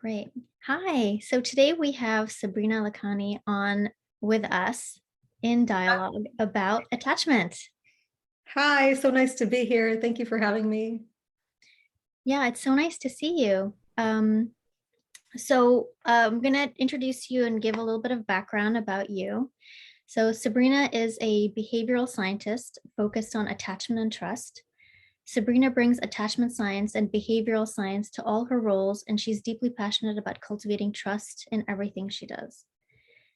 Great. Hi. So today we have Sabrina Lakhani on with us in dialogue about attachment. Hi, so nice to be here. Thank you for having me. Yeah, it's so nice to see you. I'm going to introduce you and give a little bit of background about you. So Sabrina is a behavioral scientist focused on attachment and trust. Sabrina brings attachment science and behavioral science to all her roles, and she's deeply passionate about cultivating trust in everything she does.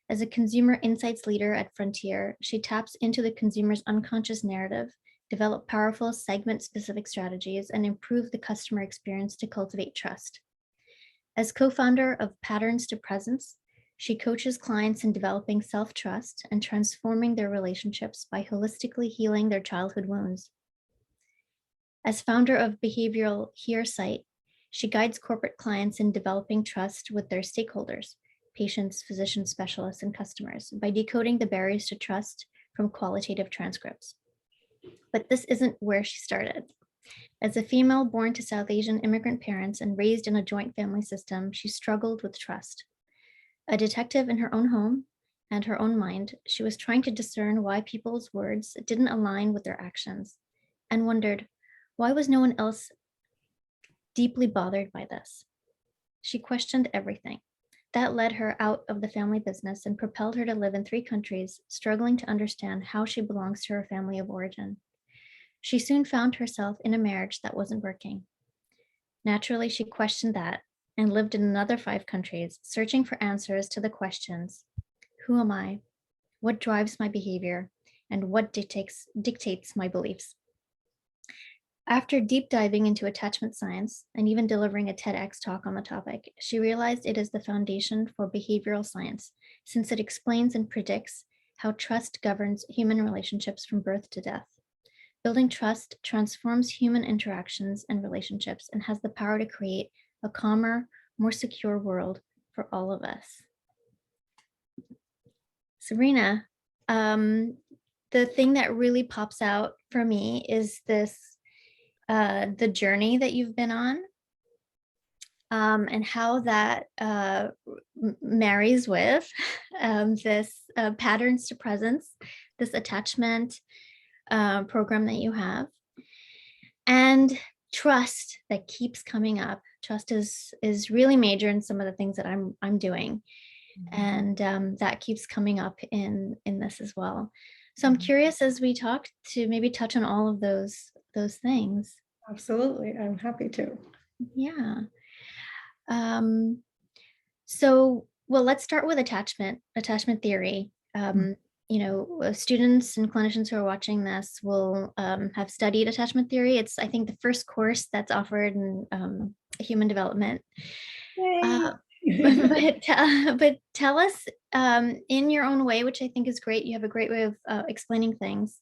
As a consumer insights leader at Frontier, she taps into the consumer's unconscious narrative, develop powerful segment-specific strategies, and improve the customer experience to cultivate trust. As co-founder of Patterns to Presence, she coaches clients in developing self-trust and transforming their relationships by holistically healing their childhood wounds. As founder of Behavioral Hearsight, she guides corporate clients in developing trust with their stakeholders, patients, physicians, specialists, and customers by decoding the barriers to trust from qualitative transcripts. But this isn't where she started. As a female born to South Asian immigrant parents and raised in a joint family system, she struggled with trust. A detective in her own home and her own mind, she was trying to discern why people's words didn't align with their actions and wondered, why was no one else deeply bothered by this? She questioned everything. That led her out of the family business and propelled her to live in 3 countries, struggling to understand how she belongs to her family of origin. She soon found herself in a marriage that wasn't working. Naturally, she questioned that and lived in another 5 countries, searching for answers to the questions: who am I? What drives my behavior? And what dictates my beliefs? After deep diving into attachment science and even delivering a TEDx talk on the topic, she realized it is the foundation for behavioral science, since it explains and predicts how trust governs human relationships from birth to death. Building trust transforms human interactions and relationships and has the power to create a calmer, more secure world for all of us. Sabrina, the thing that really pops out for me is the journey that you've been on, and how that marries with this patterns to presence, this attachment program that you have, and trust that keeps coming up. Trust is really major in some of the things that I'm doing, and that keeps coming up in this as well. So I'm curious, as we talk, to maybe touch on all of those things. Absolutely. I'm happy to. Yeah. Um, well, let's start with attachment theory. Students and clinicians who are watching this will have studied attachment theory. It's, I think, the first course that's offered in human development. Yay. But tell us in your own way, which I think is great. You have a great way of explaining things.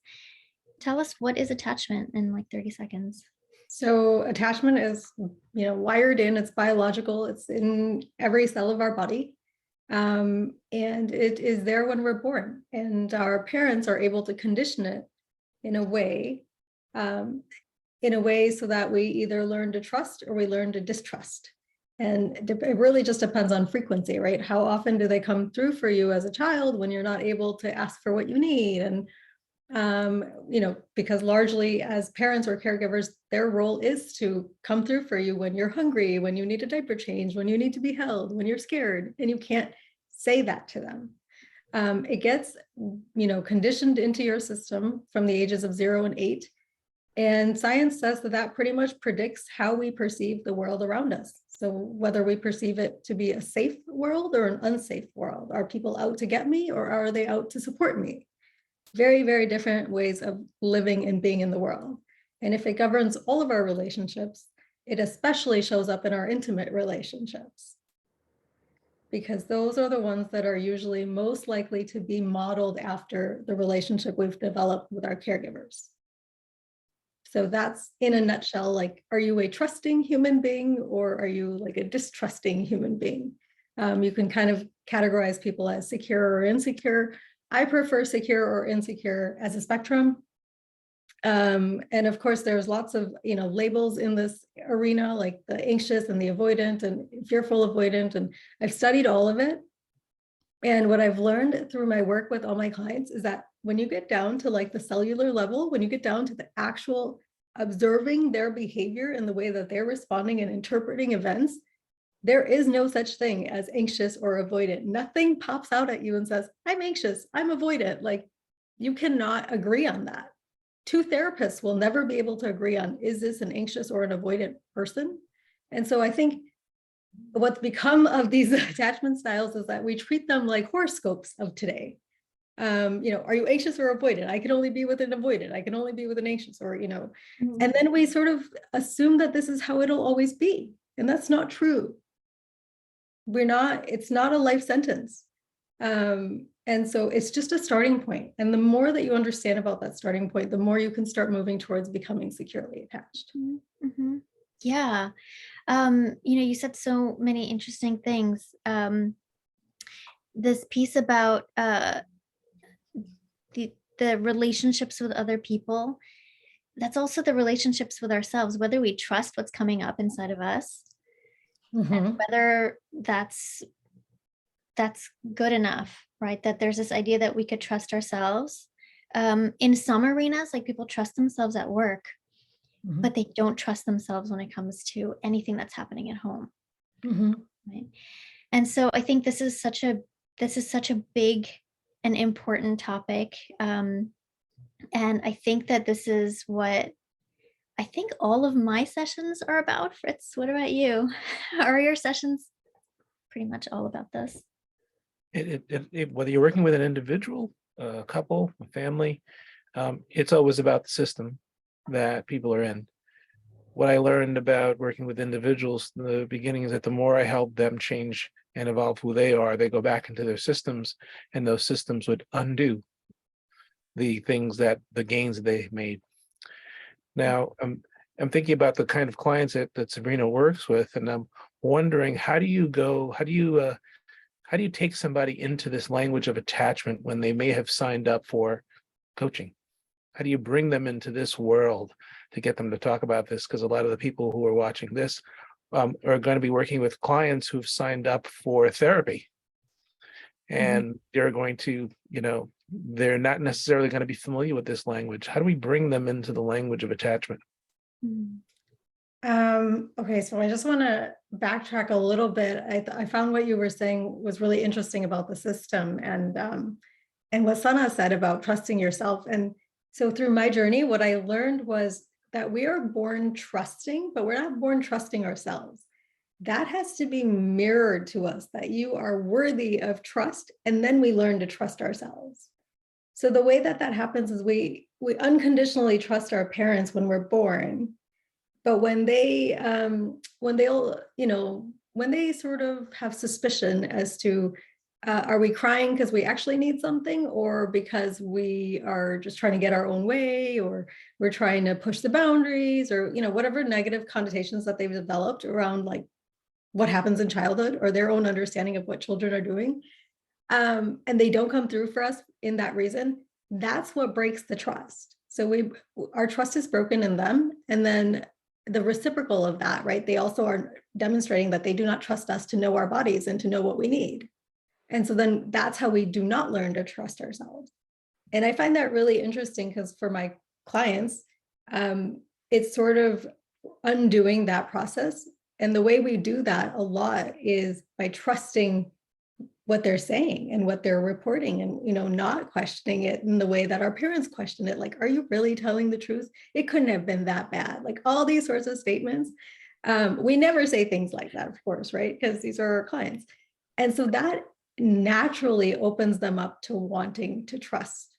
Tell us, what is attachment in like 30 seconds? So attachment is, wired in, it's biological, it's in every cell of our body. And it is there when we're born, and our parents are able to condition it in a way, so that we either learn to trust or we learn to distrust. And it really just depends on frequency, right? How often do they come through for you as a child when you're not able to ask for what you need? And because largely as parents or caregivers, their role is to come through for you when you're hungry, when you need a diaper change, when you need to be held, when you're scared, and you can't say that to them. It gets, conditioned into your system from the ages of 0 and 8. And science says that pretty much predicts how we perceive the world around us. So whether we perceive it to be a safe world or an unsafe world, are people out to get me or are they out to support me? Very, very different ways of living and being in the world. And if it governs all of our relationships, it especially shows up in our intimate relationships, because those are the ones that are usually most likely to be modeled after the relationship we've developed with our caregivers. So that's, in a nutshell, like, are you a trusting human being or are you like a distrusting human being? You can kind of categorize people as secure or insecure. I prefer secure or insecure as a spectrum. And of course, there's lots of, labels in this arena, like the anxious and the avoidant and fearful avoidant. And I've studied all of it. And what I've learned through my work with all my clients is that when you get down to like the cellular level, when you get down to the actual observing their behavior and the way that they're responding and interpreting events, there is no such thing as anxious or avoidant. Nothing pops out at you and says, I'm anxious, I'm avoidant. Like, you cannot agree on that. Two therapists will never be able to agree on, is this an anxious or an avoidant person? And so I think what's become of these attachment styles is that we treat them like horoscopes of today. Are you anxious or avoidant? I can only be with an avoidant. I can only be with an anxious, and then we sort of assume that this is how it'll always be. And that's not true. It's not a life sentence. And so it's just a starting point. And the more that you understand about that starting point, the more you can start moving towards becoming securely attached. Mm-hmm. Yeah. You said so many interesting things. This piece about the relationships with other people, that's also the relationships with ourselves, whether we trust what's coming up inside of us, and whether that's good enough, right? That there's this idea that we could trust ourselves. In some arenas, like people trust themselves at work, but they don't trust themselves when it comes to anything that's happening at home. Right? And so I think this is such a big and important topic. And I think that this is what I think all of my sessions are about. Fritz, what about you? Are your sessions pretty much all about this? Whether you're working with an individual, a couple, a family, it's always about the system that people are in. What I learned about working with individuals in the beginning is that the more I help them change and evolve who they are, they go back into their systems, and those systems would undo the gains that they made. Now, I'm thinking about the kind of clients that Sabrina works with, and I'm wondering, how do you take somebody into this language of attachment when they may have signed up for coaching? How do you bring them into this world to get them to talk about this? Because a lot of the people who are watching this are going to be working with clients who've signed up for therapy. And they're going to, they're not necessarily going to be familiar with this language. How do we bring them into the language of attachment? Okay, so I just want to backtrack a little bit. I found what you were saying was really interesting about the system, and what Sana said about trusting yourself. And so through my journey, what I learned was that we are born trusting, but we're not born trusting ourselves. That has to be mirrored to us, that you are worthy of trust, and then we learn to trust ourselves. So the way that happens is we unconditionally trust our parents when we're born. But when they sort of have suspicion as to, are we crying because we actually need something, or because we are just trying to get our own way, or we're trying to push the boundaries, or, whatever negative connotations that they've developed around like what happens in childhood or their own understanding of what children are doing. And they don't come through for us in that reason, that's what breaks the trust. So our trust is broken in them. And then the reciprocal of that, right? They also are demonstrating that they do not trust us to know our bodies and to know what we need. And so then that's how we do not learn to trust ourselves. And I find that really interesting because for my clients, it's sort of undoing that process. And the way we do that a lot is by trusting what they're saying and what they're reporting, and not questioning it in the way that our parents question it. Like, are you really telling the truth? It couldn't have been that bad. Like all these sorts of statements. We never say things like that, of course, right? Because these are our clients. And so that naturally opens them up to wanting to trust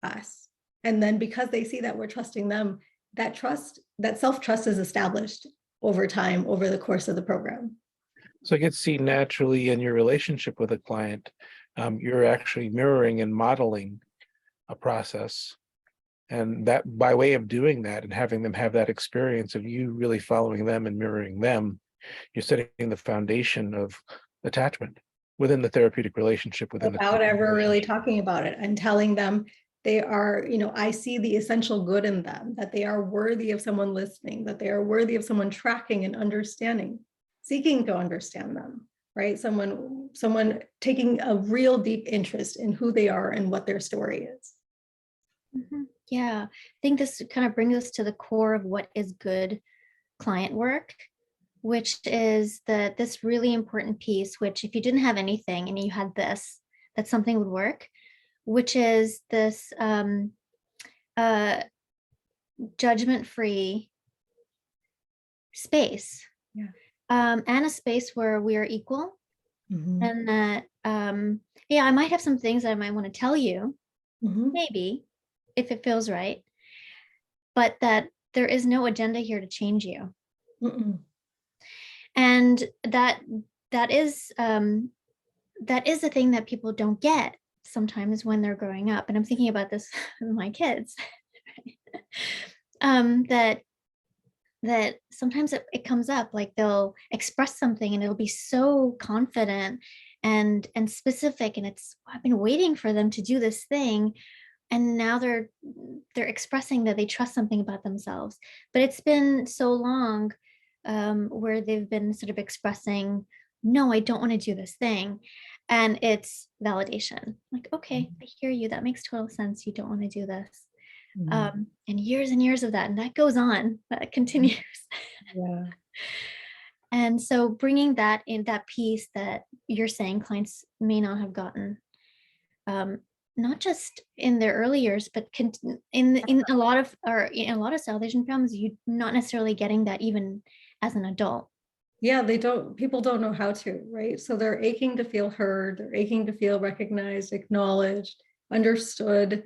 us. And then because they see that we're trusting them, that self-trust is established over time, over the course of the program. So I get to see naturally in your relationship with a client, you're actually mirroring and modeling a process. And that by way of doing that and having them have that experience of you really following them and mirroring them, you're setting the foundation of attachment within the therapeutic relationship. Without ever really talking about it and telling them they are, I see the essential good in them, that they are worthy of someone listening, that they are worthy of someone tracking and understanding, seeking to understand them, right? Someone taking a real deep interest in who they are and what their story is. Yeah, I think this kind of brings us to the core of what is good client work, which is this really important piece, which if you didn't have anything and you had this, that something would work, which is this judgment-free space. Yeah. And a space where we are equal. And that, yeah, I might have some things that I might want to tell you, maybe, if it feels right, but that there is no agenda here to change you. And that is a thing that people don't get sometimes when they're growing up. And I'm thinking about this with my kids. That sometimes it comes up, like they'll express something and it'll be so confident and specific, and I've been waiting for them to do this thing, and now they're expressing that they trust something about themselves, but it's been so long where they've been sort of expressing, no, I don't want to do this thing, and it's validation, like, okay, I hear you, that makes total sense, you don't want to do this. And years of that, and that goes on, that continues. Yeah. And so bringing that in, that piece that you're saying clients may not have gotten, not just in their early years, but in a lot of South Asian families, you're not necessarily getting that even as an adult. Yeah, people don't know how to, right? So they're aching to feel heard, they're aching to feel recognized, acknowledged, understood,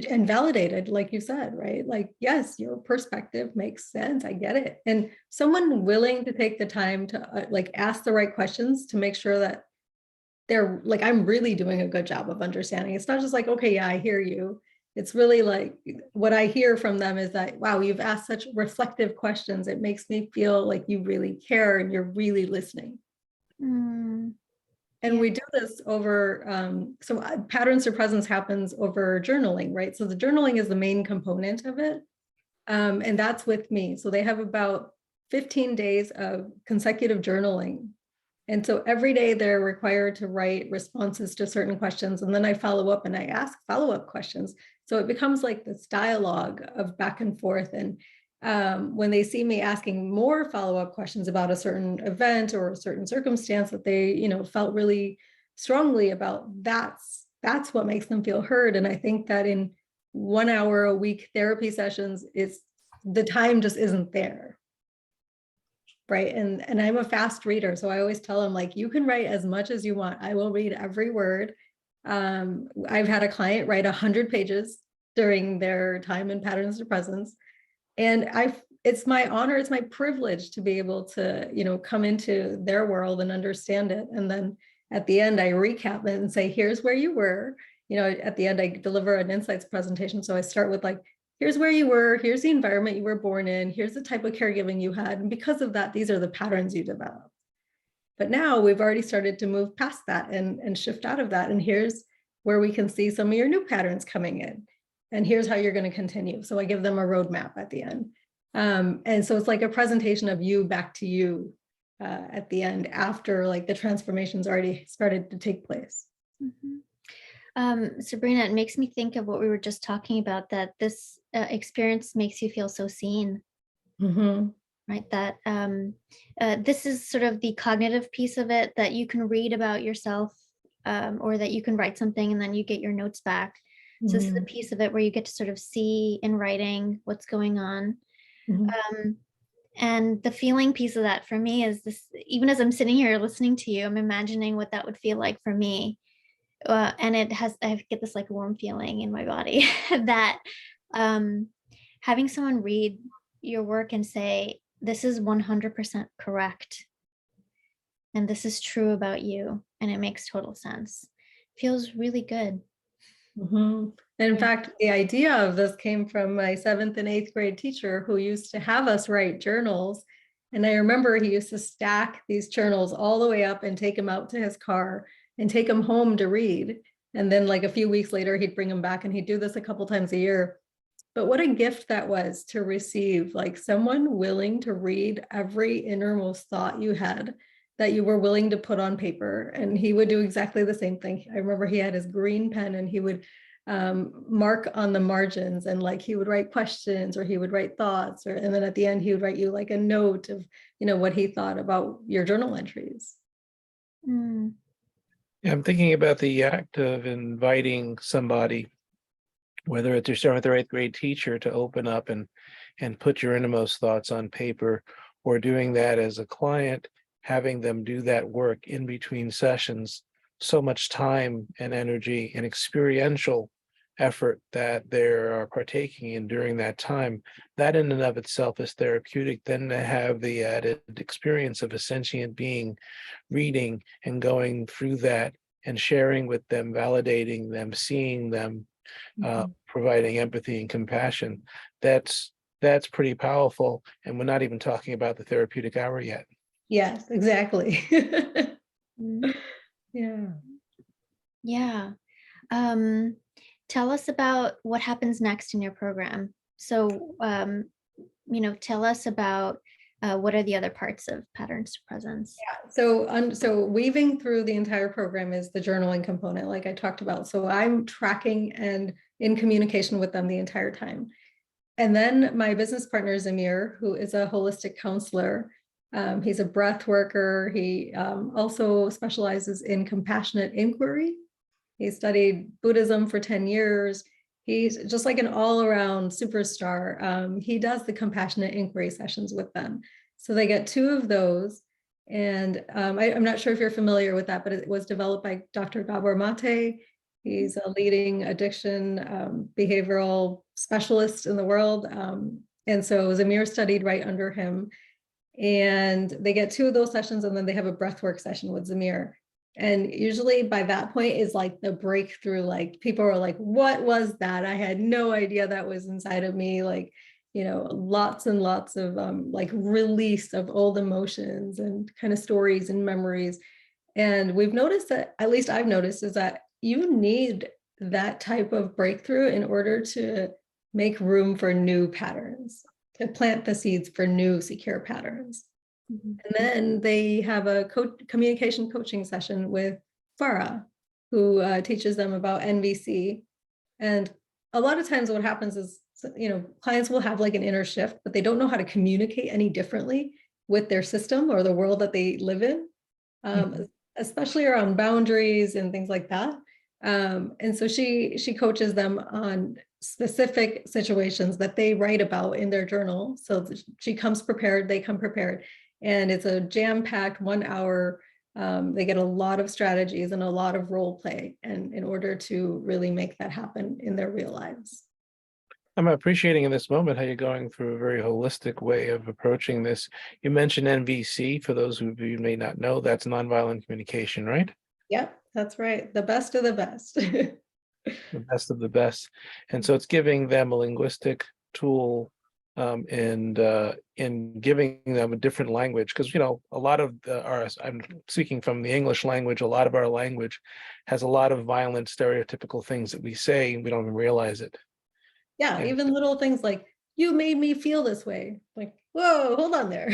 and validated, like you said, right? Like, yes, your perspective makes sense, I get it. And someone willing to take the time to like ask the right questions to make sure that they're like, I'm really doing a good job of understanding. It's not just like, okay, yeah, I hear you. It's really like, what I hear from them is that, wow, you've asked such reflective questions. It makes me feel like you really care and you're really listening. And we do this over, so patterns to presence happens over journaling, right? So the journaling is the main component of it. And that's with me. So they have about 15 days of consecutive journaling. And so every day they're required to write responses to certain questions. And then I follow up and I ask follow-up questions. So it becomes like this dialogue of back and forth. And when they see me asking more follow-up questions about a certain event or a certain circumstance that they, felt really strongly about, that's what makes them feel heard. And I think that in 1 hour a week therapy sessions, the time just isn't there. Right. And I'm a fast reader. So I always tell them, like, you can write as much as you want. I will read every word. I've had a client write 100 pages during their time in patterns to presence. And it's my honor, it's my privilege to be able to, come into their world and understand it. And then at the end, I recap it and say, here's where you were. At the end, I deliver an insights presentation. So I start with like, here's where you were, here's the environment you were born in, here's the type of caregiving you had. And because of that, these are the patterns you developed. But now we've already started to move past that and shift out of that. And here's where we can see some of your new patterns coming in. And here's how you're going to continue. So I give them a roadmap at the end. And so it's like a presentation of you back to you at the end, after like the transformation's already started to take place. Sabrina, it makes me think of what we were just talking about, that this experience makes you feel so seen. Right, that this is sort of the cognitive piece of it, that you can read about yourself, or that you can write something and then you get your notes back. So this is a piece of it where you get to sort of see in writing what's going on. And the feeling piece of that for me is this, even as I'm sitting here listening to you, I'm imagining what that would feel like for me. And I get this like warm feeling in my body that having someone read your work and say, this is 100% correct, and this is true about you, and it makes total sense, feels really good. And in fact, the idea of this came from my 7th and 8th grade teacher, who used to have us write journals. And I remember he used to stack these journals all the way up and take them out to his car and take them home to read. And then like a few weeks later, he'd bring them back, and he'd do this a couple times a year. But what a gift that was to receive, like someone willing to read every innermost thought you had, that you were willing to put on paper. And he would do exactly the same thing. I remember he had his green pen, and he would mark on the margins, and like he would write questions, or he would write thoughts, and then at the end he would write you like a note of, what he thought about your journal entries. Mm. Yeah, I'm thinking about the act of inviting somebody, whether it's your 7th or 8th grade teacher, to open up and put your innermost thoughts on paper, or doing that as a client, having them do that work in between sessions. So much time and energy and experiential effort that they are partaking in during that time, that in and of itself is therapeutic. Then to have the added experience of a sentient being reading and going through that and sharing with them, validating them, seeing them, providing empathy and compassion, that's pretty powerful. And we're not even talking about the therapeutic hour yet. Yes, exactly. Mm. Yeah. Yeah. Tell us about what happens next in your program. So, tell us about what are the other parts of patterns to presence? So weaving through the entire program is the journaling component, like I talked about. So I'm tracking and in communication with them the entire time. And then my business partner, Zamir, who is a holistic counselor, he's a breath worker. He also specializes in compassionate inquiry. He studied Buddhism for 10 years. He's just like an all-around superstar. He does the compassionate inquiry sessions with them. So they get 2 of those. And I'm not sure if you're familiar with that, but it was developed by Dr. Gabor Mate. He's a leading addiction behavioral specialist in the world. And so Zamir studied right under him. And they get 2 of those sessions, and then they have a breathwork session with Zamir. And usually by that point is like the breakthrough, like people are like, what was that? I had no idea that was inside of me. Like, lots and lots of like release of old emotions and kind of stories and memories. And we've noticed that, at least I've noticed, is that you need that type of breakthrough in order to make room for new patterns, to plant the seeds for new secure patterns. Mm-hmm. And then they have a communication coaching session with Farah, who teaches them about NVC. And a lot of times what happens is, clients will have like an inner shift, but they don't know how to communicate any differently with their system or the world that they live in, especially around boundaries and things like that. And so she coaches them on specific situations that they write about in their journal. So she comes prepared, they come prepared. And it's a jam-packed 1 hour. They get a lot of strategies and a lot of role play, and in order to really make that happen in their real lives. I'm appreciating in this moment how you're going through a very holistic way of approaching this. You mentioned NVC. For those who you may not know, that's nonviolent communication, right? Yep, that's right. The best of the best. The best of the best. And so it's giving them a linguistic tool, and in giving them a different language, because a lot of I'm speaking from the English language, a lot of our language has a lot of violent stereotypical things that we say and we don't even realize it. Yeah, And even little things like, you made me feel this way. Like, whoa, hold on there.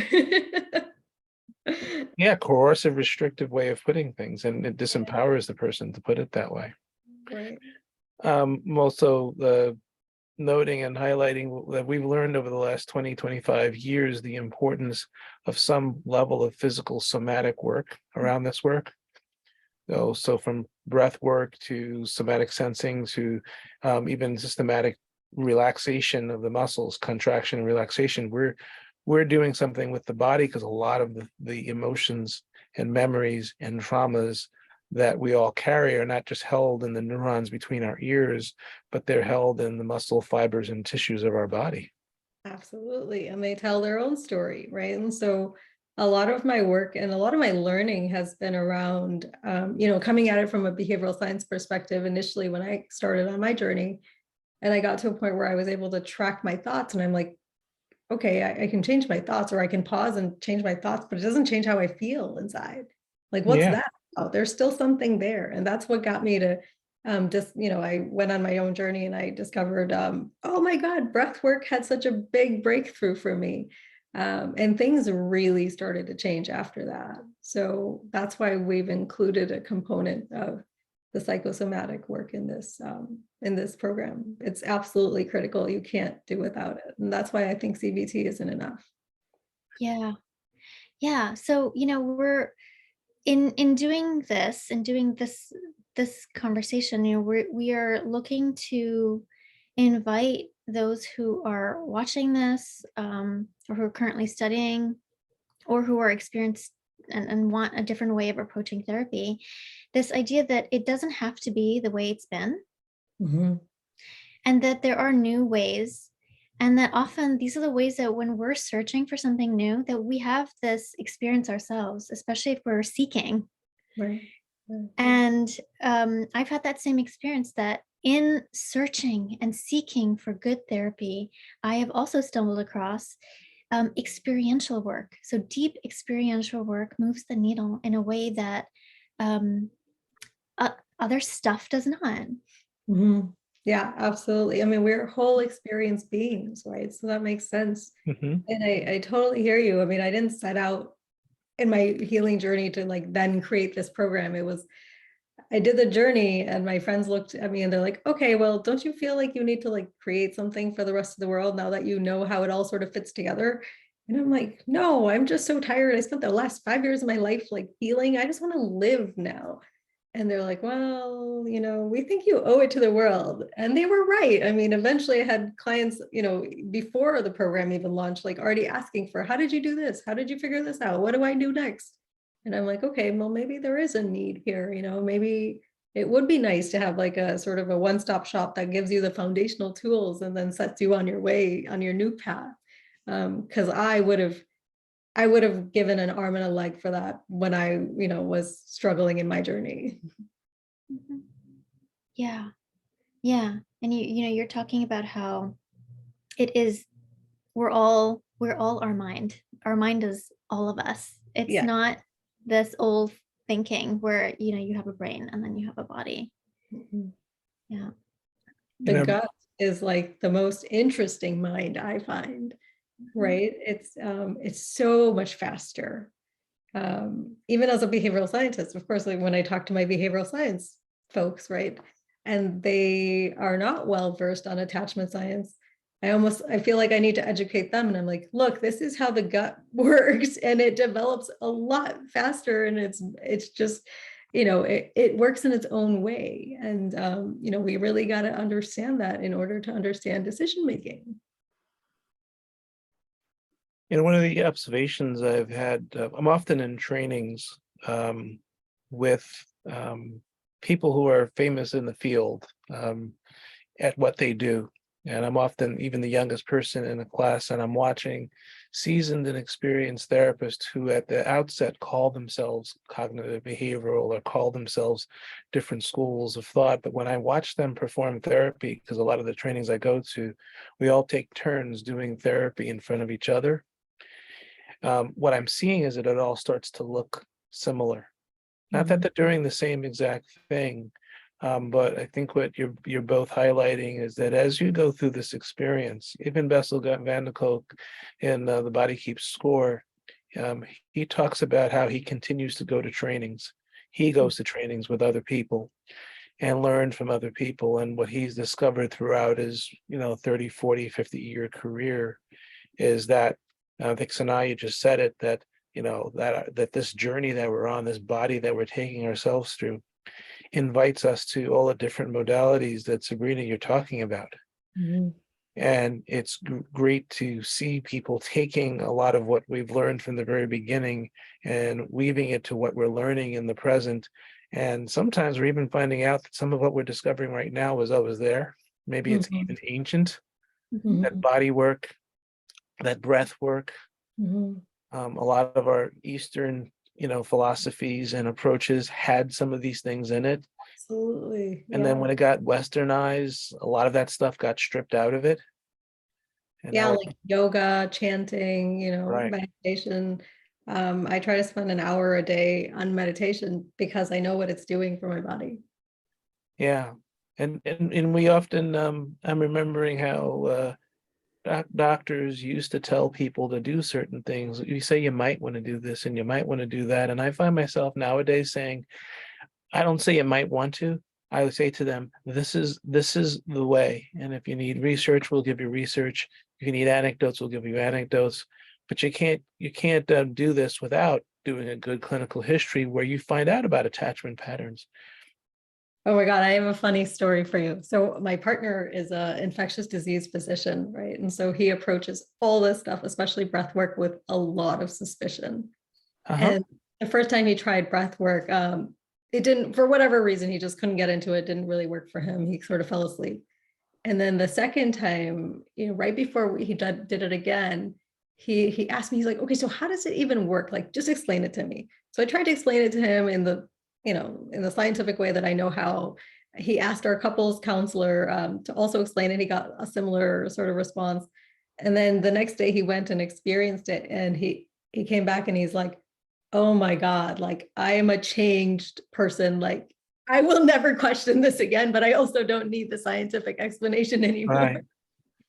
yeah, coercive, restrictive way of putting things, and it disempowers the person to put it that way. Right. Also, noting and highlighting that we've learned over the last 20, 25 years, the importance of some level of physical somatic work around this work. So from breath work to somatic sensing to even systematic relaxation of the muscles, contraction and relaxation, we're doing something with the body, because a lot of the emotions and memories and traumas that we all carry are not just held in the neurons between our ears, but they're held in the muscle fibers and tissues of our body. Absolutely. And they tell their own story, right? And so a lot of my work and a lot of my learning has been around, coming at it from a behavioral science perspective initially when I started on my journey. And I got to a point where I was able to track my thoughts, and I'm like, okay, I can change my thoughts, or I can pause and change my thoughts, but it doesn't change how I feel inside. Like, what's Yeah. that? Oh, there's still something there. And that's what got me to Just, I went on my own journey and I discovered, oh my God, breath work had such a big breakthrough for me. And things really started to change after that. So that's why we've included a component of the psychosomatic work in this program. It's absolutely critical. You can't do without it. And that's why I think CBT isn't enough. Yeah. Yeah. So, we're in doing this and doing this conversation, we are looking to invite those who are watching this, or who are currently studying, or who are experienced and want a different way of approaching therapy. This idea that it doesn't have to be the way it's been, Mhm. and that there are new ways, and that often these are the ways that when we're searching for something new, that we have this experience ourselves, especially if we're seeking. Right. Right. And I've had that same experience, that in searching and seeking for good therapy, I have also stumbled across experiential work. So deep experiential work moves the needle in a way that um, other stuff does not. Mhm. Yeah, absolutely. I mean, we're whole experience beings, right? So that makes sense. Mhm. And I totally hear you. I mean, I didn't set out in my healing journey to like then create this program. I did the journey and my friends looked at me and they're like, okay, well, don't you feel like you need to like create something for the rest of the world now that you know how it all sort of fits together? And I'm like, no, I'm just so tired. I spent the last 5 years of my life like healing. I just want to live now. And they're like, well, we think you owe it to the world. And they were right. I mean, eventually I had clients, before the program even launched, like already asking for, how did you do this? How did you figure this out? What do I do next? And I'm like, okay, well, maybe there is a need here. Maybe it would be nice to have like a sort of a one-stop shop that gives you the foundational tools and then sets you on your way, on your new path. Because I would have given an arm and a leg for that when I, was struggling in my journey. Mhm. Yeah, yeah. And you're talking about how it is, we're all our mind. Our mind is all of us. It's Yeah. not this old thinking where you have a brain and then you have a body. Mhm. Yeah. The You know, gut is like the most interesting mind I find, right? It's so much faster. Even as a behavioral scientist, of course, like when I talk to my behavioral science folks, right? And they are not well versed on attachment science. I feel like I need to educate them. And I'm like, look, this is how the gut works and it develops a lot faster. And it's just, it works in its own way. And, we really got to understand that in order to understand decision making. one of the observations I've had, I'm often in trainings with people who are famous in the field at what they do. And I'm often even the youngest person in a class, and I'm watching seasoned and experienced therapists who at the outset call themselves cognitive behavioral or call themselves different schools of thought. But when I watch them perform therapy, because a lot of the trainings I go to, we all take turns doing therapy in front of each other. What I'm seeing is that it all starts to look similar. Not that they're doing the same exact thing, but I think what you're both highlighting is that as you go through this experience, even Bessel van der Kolk in The Body Keeps Score, he talks about how he continues to go to trainings. He goes to trainings with other people and learn from other people. And what he's discovered throughout his, 30, 40, 50-year career is that, I think Sanaya just said it, that that this journey that we're on, this body that we're taking ourselves through, invites us to all the different modalities that Sabrina you're talking about. Mhm. And it's great to see people taking a lot of what we've learned from the very beginning and weaving it to what we're learning in the present. And sometimes we're even finding out that some of what we're discovering right now was always there. Maybe it's Mhm. even ancient. Mhm. That body work, that breath work, Mhm. a lot of our Eastern, philosophies and approaches had some of these things in it. Absolutely. And then Yeah. when it got westernized, a lot of that stuff got stripped out of it. And Yeah, now like yoga, chanting, right. meditation. I try to spend an hour a day on meditation because I know what it's doing for my body. Yeah. And we often, I'm remembering how doctors used to tell people to do certain things. You say you might want to do this and you might want to do that. And I find myself nowadays saying, I don't say you might want to. I would say to them, this is the way. And if you need research, we'll give you research. If you need anecdotes, we'll give you anecdotes. But you can't do this without doing a good clinical history where you find out about attachment patterns. Oh my God, I have a funny story for you. So my partner is a infectious disease physician, right? And so he approaches all this stuff, especially breath work, with a lot of suspicion. Uh-huh. And the first time he tried breath work, it didn't, for whatever reason, he just couldn't get into it. Didn't really work for him. He sort of fell asleep. And then the second time, right before he did it again, he asked me, he's like, okay, so how does it even work? Like, just explain it to me. So I tried to explain it to him in the scientific way that I know how. He asked our couples counselor to also explain it. He got a similar sort of response. And then the next day he went and experienced it, and he came back and he's like, oh my God, like I am a changed person. Like I will never question this again, but I also don't need the scientific explanation anymore. Right.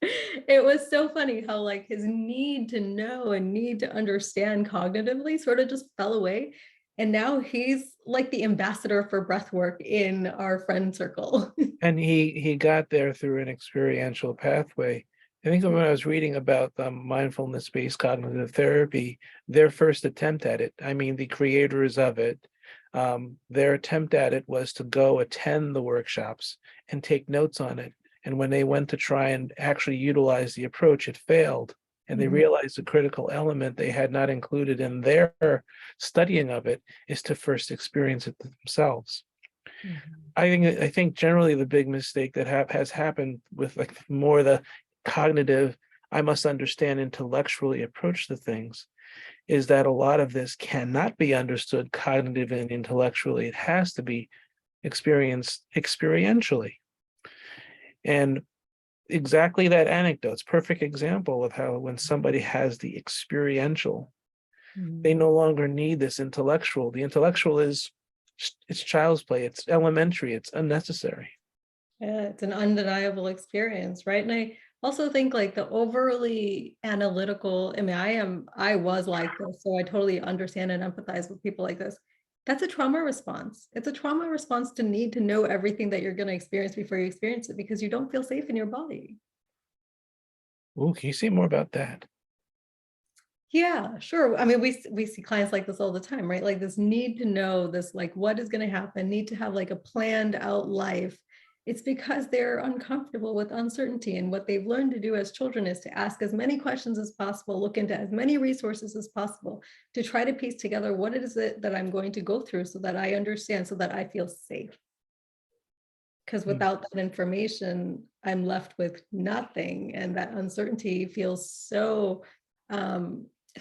It was so funny how like his need to know and need to understand cognitively sort of just fell away. And now he's like the ambassador for breath work in our friend circle. And he got there through an experiential pathway. I think when I was reading about mindfulness-based cognitive therapy, their first attempt at it, I mean, the creators of it, their attempt at it was to go attend the workshops and take notes on it. And when they went to try and actually utilize the approach, it failed. And they realized the critical element they had not included in their studying of it is to first experience it themselves. I think generally the big mistake that has happened with like more the cognitive, I must understand intellectually approach to things, is that a lot of this cannot be understood cognitively and intellectually. It has to be experienced experientially. And exactly that anecdote's perfect example of how when somebody has the experiential, they no longer need this intellectual. The intellectual it's child's play, it's elementary, it's unnecessary. Yeah, it's an undeniable experience, right? And I also think like the overly analytical, I mean, I was like this, so I totally understand and empathize with people like this. That's a trauma response. It's a trauma response to need to know everything that you're going to experience before you experience it because you don't feel safe in your body. Ooh, can you say more about that? Yeah, sure. I mean, we see clients like this all the time, right? Like this need to know this, like what is going to happen, need to have like a planned out life. It's because they're uncomfortable with uncertainty. And what they've learned to do as children is to ask as many questions as possible, look into as many resources as possible to try to piece together what is it that I'm going to go through so that I understand, so that I feel safe. Because without that information, I'm left with nothing. And that uncertainty feels so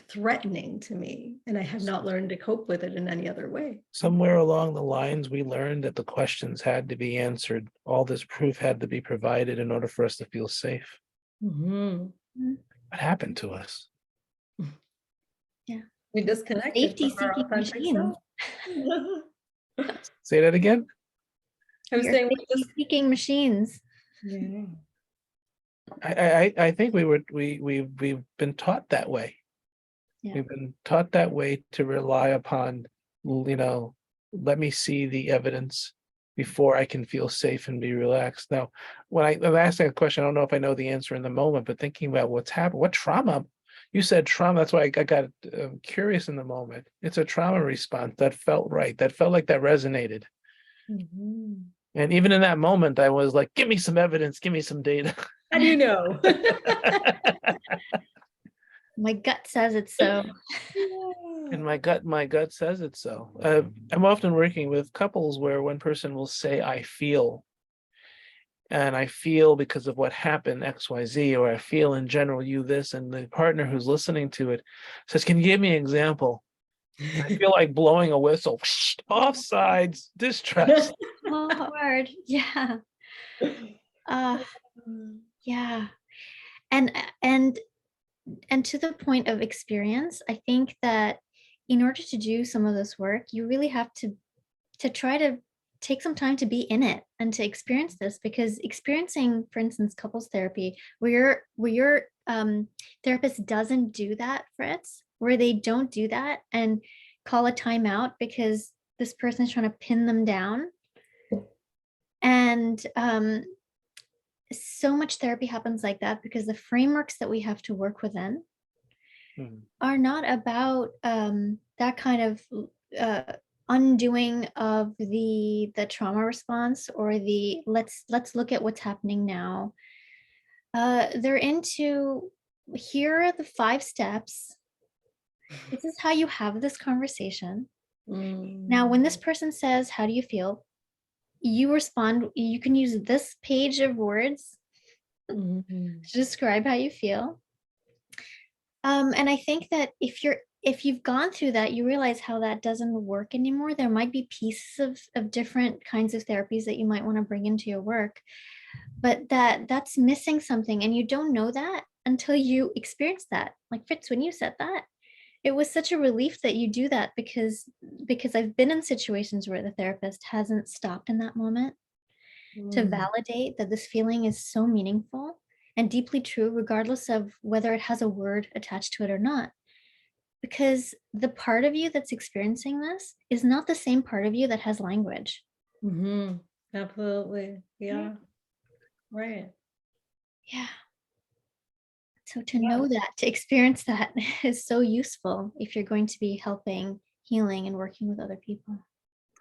threatening to me. And I have not learned to cope with it in any other way. Somewhere along the lines, we learned that the questions had to be answered. All this proof had to be provided in order for us to feel safe. Mm-hmm. What happened to us? Yeah. We disconnected Safety from our seeking authentic machines. self. Say that again? I was You're saying we safety just, seeking machines. yeah. I think we've been taught that way. Yeah. We've been taught that way to rely upon, let me see the evidence before I can feel safe and be relaxed. Now, when I'm asking a question, I don't know if I know the answer in the moment, but thinking about what's happened, what trauma, you said trauma, that's why I got curious in the moment. It's a trauma response that felt right, that felt like that resonated. Mm-hmm. And even in that moment, I was like, give me some evidence, give me some data. How do you know? My gut says it's so. And my gut says it so. I'm often working with couples where one person will say, I feel, and I feel because of what happened, XYZ, or I feel in general, you this, and the partner who's listening to it says, can you give me an example? And I feel like blowing a whistle, offsides, distrust. Oh, hard. Yeah. Uh, yeah. And and and to the point of experience, I think that in order to do some of this work, you really have to try to take some time to be in it and to experience this, because experiencing, for instance, couples therapy, where your therapist doesn't do that, Fritz, where they don't do that and call a timeout because this person is trying to pin them down. And so much therapy happens like that because the frameworks that we have to work within Mhm. are not about that kind of undoing of the trauma response, or the let's look at what's happening now. They're into, here are the 5 steps. This is how you have this conversation. Now, when this person says, "How do you feel?" you respond. You can use this page of words Mhm. to describe how you feel. And I think that if you've gone through that, you realize how that doesn't work anymore. There might be pieces of different kinds of therapies that you might want to bring into your work, but that's missing something, and you don't know that until you experience that. Like Fritz, when you said that, it was such a relief that you do that, because I've been in situations where the therapist hasn't stopped in that moment to Mm. validate that this feeling is so meaningful and deeply true, regardless of whether it has a word attached to it or not. Because the part of you that's experiencing this is not the same part of you that has language. Mhm. Absolutely. Right. Yeah. Right. Yeah. So to Yeah. know that, to experience that is so useful if you're going to be helping, healing, and working with other people.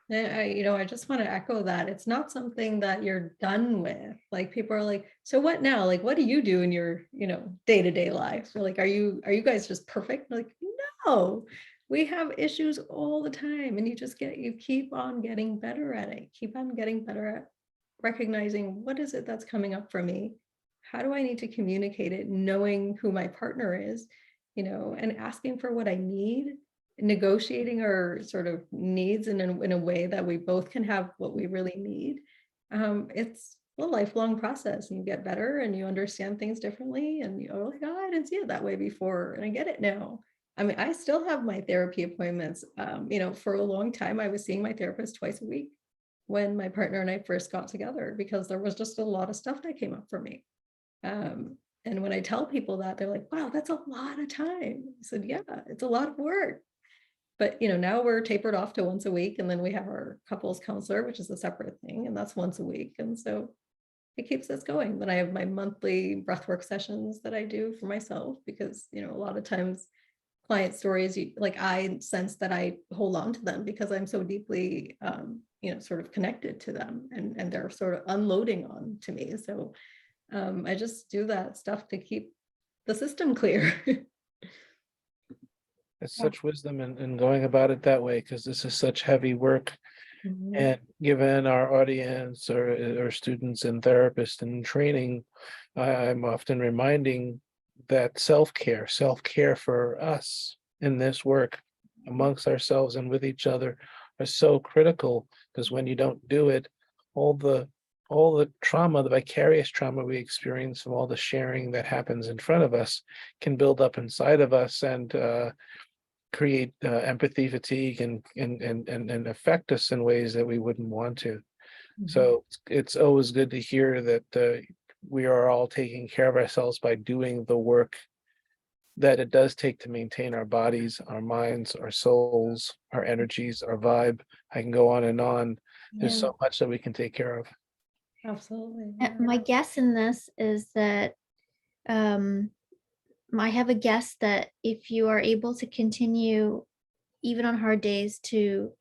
And I just want to echo that. It's not something that you're done with. Like people are like, so what now? Like, what do you do in your, day-to-day life? Or like, are you guys just perfect? Like, no, we have issues all the time. And you keep on getting better at it. Keep on getting better at recognizing what is it that's coming up for me? How do I need to communicate it? Knowing who my partner is, and asking for what I need, negotiating our sort of needs in a way that we both can have what we really need. It's a lifelong process, and you get better and you understand things differently, and you're like, oh, I didn't see it that way before, and I get it now. I mean, I still have my therapy appointments. For a long time, I was seeing my therapist twice a week when my partner and I first got together, because there was just a lot of stuff that came up for me. Um, and when I tell people that, they're like, wow, that's a lot of time. I said, yeah, it's a lot of work. But now we're tapered off to once a week, and then we have our couples counselor, which is a separate thing, and that's once a week. And so it keeps us going. Then I have my monthly breathwork sessions that I do for myself, because a lot of times client stories, like I sense that I hold on to them because I'm so deeply sort of connected to them, and they're sort of unloading on to me. So I just do that stuff to keep the system clear. It's Yeah. such wisdom in going about it that way, because this is such heavy work. Mhm. And given our audience or students and therapists in training, I'm often reminding that self-care for us in this work amongst ourselves and with each other are so critical, because when you don't do it, all the trauma, the vicarious trauma we experience from all the sharing that happens in front of us can build up inside of us and create empathy fatigue and affect us in ways that we wouldn't want to. Mhm. So it's always good to hear that we are all taking care of ourselves by doing the work that it does take to maintain our bodies, our minds, our souls, our energies, our vibe. I can go on and on. There's Yeah, so much that we can take care of. absolutely. Yeah. My guess in this is that um, I have a guess that if you are able to continue, even on hard days, to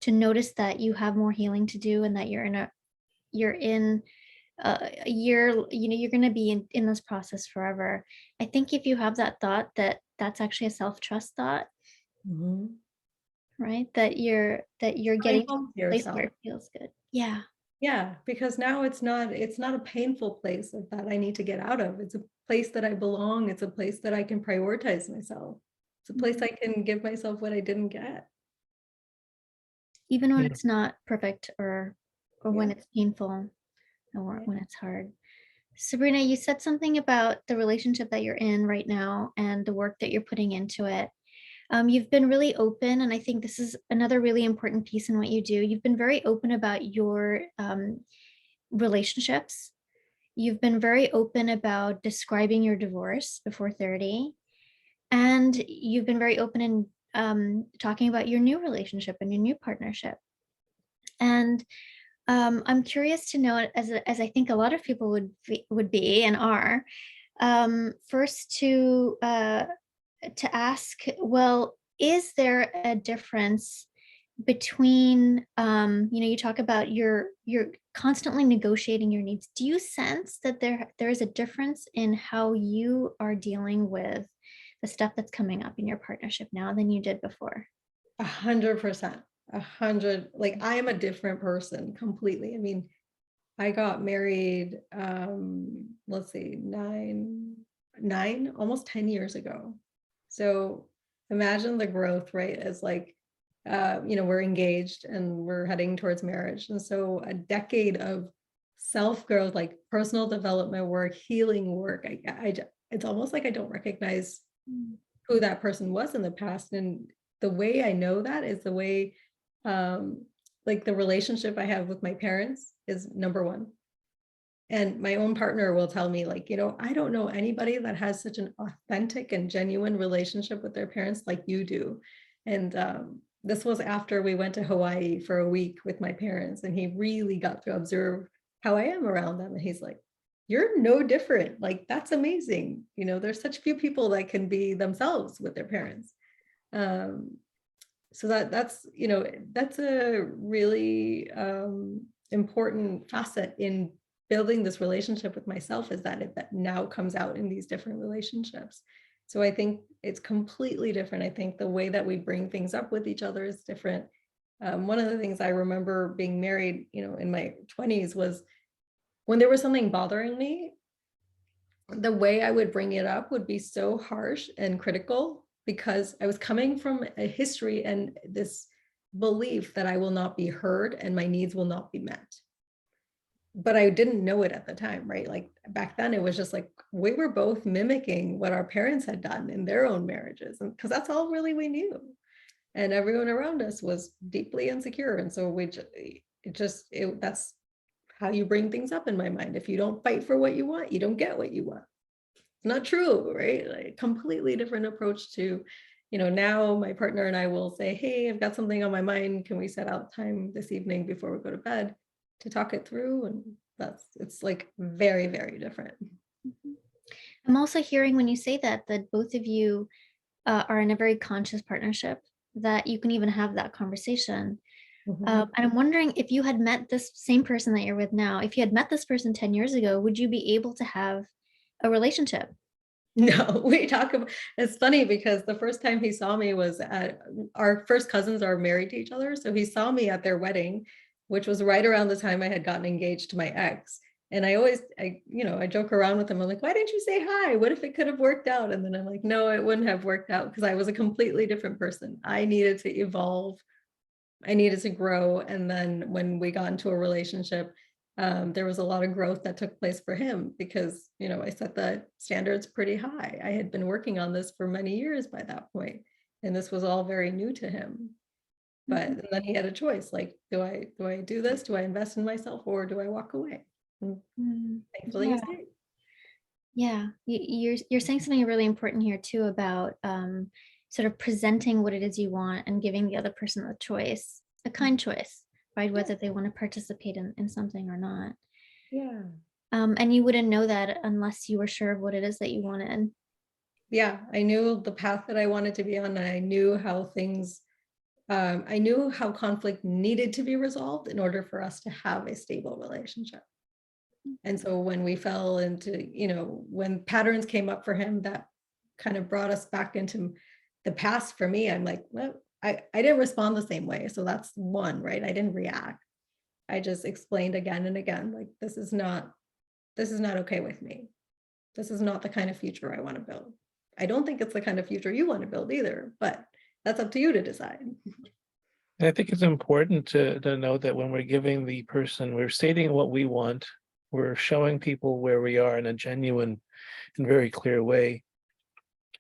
notice that you have more healing to do, and that you're in a year, you're going to be in this process forever. I think if you have that thought, that's actually a self-trust thought, Mhm. right? That you're Coming getting to home to a place where yourself. it feels good. Yeah. Yeah, because now it's not a painful place that I need to get out of. It's a place that I belong. It's a place that I can prioritize myself. It's a place Mhm. I can give myself what I didn't get. Even when Yeah. it's not perfect, or when Yeah. it's painful, or Yeah. when it's hard. Sabrina, you said something about the relationship that you're in right now and the work that you're putting into it. You've been really open, and I think this is another really important piece in what you do. You've been very open about your relationships. You've been very open about describing your divorce before 30, and you've been very open in talking about your new relationship and your new partnership. And I'm curious to know, as I think a lot of people would be and are, first to ask, well, is there a difference between, you talk about you're constantly negotiating your needs. Do you sense that there is a difference in how you are dealing with the stuff that's coming up in your partnership now than you did before? 100%, 100. Like, I am a different person completely. I mean, I got married, let's see, almost 10 years ago. So imagine the growth, right? As like, we're engaged and we're heading towards marriage. And so a decade of self-growth, like personal development work, healing work, it's almost like I don't recognize who that person was in the past. And the way I know that is the way, like the relationship I have with my parents is number one. And my own partner will tell me, like, I don't know anybody that has such an authentic and genuine relationship with their parents like you do. And this was after we went to Hawaii for a week with my parents, and he really got to observe how I am around them. And he's like, you're no different. Like, that's amazing. There's such few people that can be themselves with their parents. So that's a really important facet in building this relationship with myself, is that now comes out in these different relationships. So I think it's completely different. I think the way that we bring things up with each other is different. One of the things I remember being married, in my 20s, was when there was something bothering me, the way I would bring it up would be so harsh and critical, because I was coming from a history and this belief that I will not be heard and my needs will not be met. But I didn't know it at the time, right? Like back then, it was just like we were both mimicking what our parents had done in their own marriages, and because that's all really we knew. And everyone around us was deeply insecure. And so that's how you bring things up in my mind. If you don't fight for what you want, you don't get what you want. It's not true, right? Like, completely different approach to, now my partner and I will say, hey, I've got something on my mind. Can we set out time this evening before we go to bed to talk it through? And it's like very, very different. I'm also hearing, when you say that both of you are in a very conscious partnership, that you can even have that conversation. And I'm wondering, if you had met this same person that you're with now, if you had met this person 10 years ago, would you be able to have a relationship? No, we talk about, it's funny because the first time he saw me was at, our first cousins are married to each other. So he saw me at their wedding, which was right around the time I had gotten engaged to my ex. And I joke around with him. I'm like, why didn't you say hi? What if it could have worked out? And then I'm like, no, it wouldn't have worked out, because I was a completely different person. I needed to evolve. I needed to grow. And then when we got into a relationship, there was a lot of growth that took place for him, because, I set the standards pretty high. I had been working on this for many years by that point, and this was all very new to him. But then he had a choice, like, do I do this? Do I invest in myself, or do I walk away? And thankfully, he stayed. Yeah, you're saying something really important here too, about sort of presenting what it is you want and giving the other person the choice, a kind choice, right? Whether they want to participate in something or not. Yeah. And you wouldn't know that unless you were sure of what it is that you wanted. Yeah, I knew the path that I wanted to be on, and I knew how I knew how conflict needed to be resolved in order for us to have a stable relationship. And so when we fell into, when patterns came up for him that kind of brought us back into the past, for me, I'm like, well, I didn't respond the same way. So that's one, right? I didn't react. I just explained again and again, like, this is not okay with me. This is not the kind of future I want to build. I don't think it's the kind of future you want to build either, but that's up to you to decide. And I think it's important to know that when we're giving the person, we're stating what we want, we're showing people where we are in a genuine and very clear way.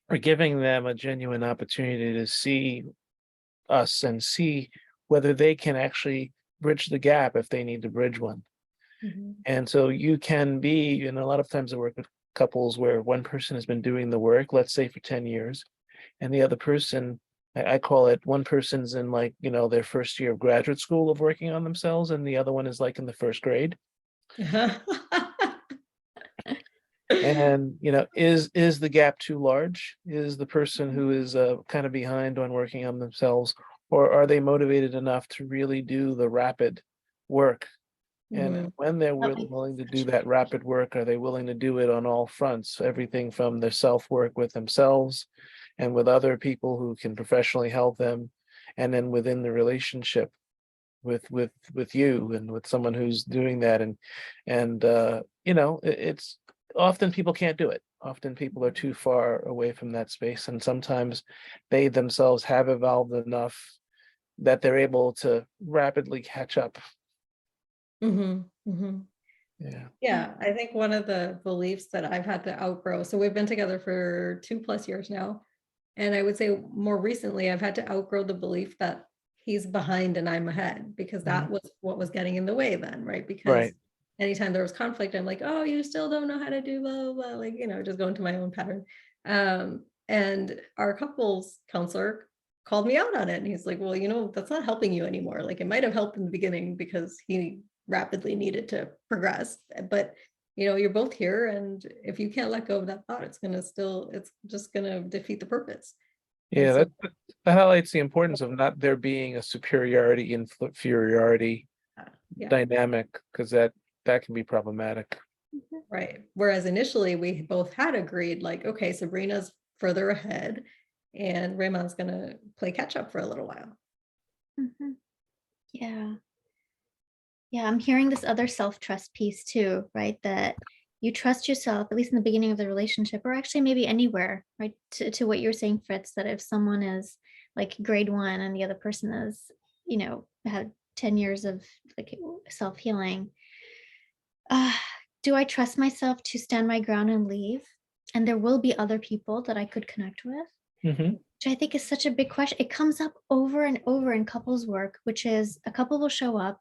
or giving them a genuine opportunity to see us and see whether they can actually bridge the gap if they need to bridge one. Mhm. And so you can be, and a lot of times I work with couples where one person has been doing the work, let's say for 10 years, and the other person, I call it, one person's in like, their first year of graduate school of working on themselves, and the other one is like in the first grade. And, is the gap too large? Is the person who is kind of behind on working on themselves, or are they motivated enough to really do the rapid work? And Mhm. when they're That makes willing to do such that rapid work, are they willing to do it on all fronts? Everything from their self-work with themselves and with other people who can professionally help them, and then within the relationship with you and with someone who's doing that. And it's often people can't do it. Often people are too far away from that space, and sometimes they themselves have evolved enough that they're able to rapidly catch up. Mhm. Mhm. Yeah. Yeah. Yeah, I think one of the beliefs that I've had to outgrow, so we've been together for 2+ years now. And I would say more recently, I've had to outgrow the belief that he's behind and I'm ahead, because Mhm. that was what was getting in the way then, right? Because Right. anytime there was conflict, I'm like, oh, you still don't know how to do blah, blah, blah, like, just go into my own pattern. And our couples counselor called me out on it. And he's like, well, that's not helping you anymore. Like, it might have helped in the beginning because he rapidly needed to progress, but you're both here, and if you can't let go of that thought, it's just gonna defeat the purpose. And Yeah, so, that highlights the importance of not there being a superiority inferiority yeah, dynamic, because that can be problematic. Mhm. right. Whereas initially we both had agreed, like, okay, Sabrina's further ahead and Raymond's gonna play catch up for a little while. Mhm. Yeah. Yeah, I'm hearing this other self-trust piece too, right? That you trust yourself, at least in the beginning of the relationship, or actually maybe anywhere, right? To what you were saying, Fritz, that if someone is like grade one and the other person is, had 10 years of like self-healing, uh, do I trust myself to stand my ground and leave? And there will be other people that I could connect with, Hmm. which I think is such a big question. It comes up over and over in couples work, which is a couple will show up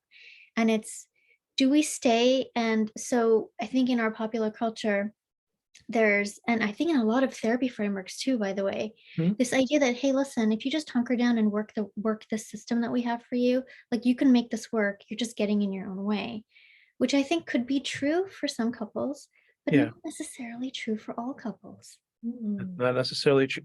and it's, do we stay? And so I think in our popular culture, and I think in a lot of therapy frameworks too, by the way, this idea that, hey, listen, if you just hunker down and work the system that we have for you, like you can make this work, you're just getting in your own way, which I think could be true for some couples, but Yeah, not necessarily true for all couples. Mm. not necessarily true.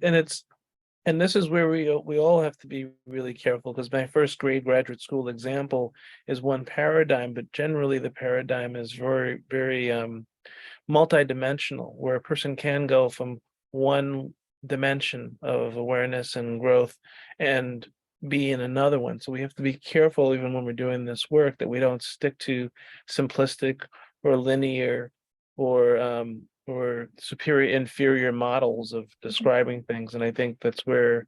And this is where we all have to be really careful, because my first grade graduate school example is one paradigm, but generally the paradigm is very, very multidimensional, where a person can go from one dimension of awareness and growth and be in another one. So we have to be careful, even when we're doing this work, that we don't stick to simplistic or linear or superior inferior models of describing things. And I think that's where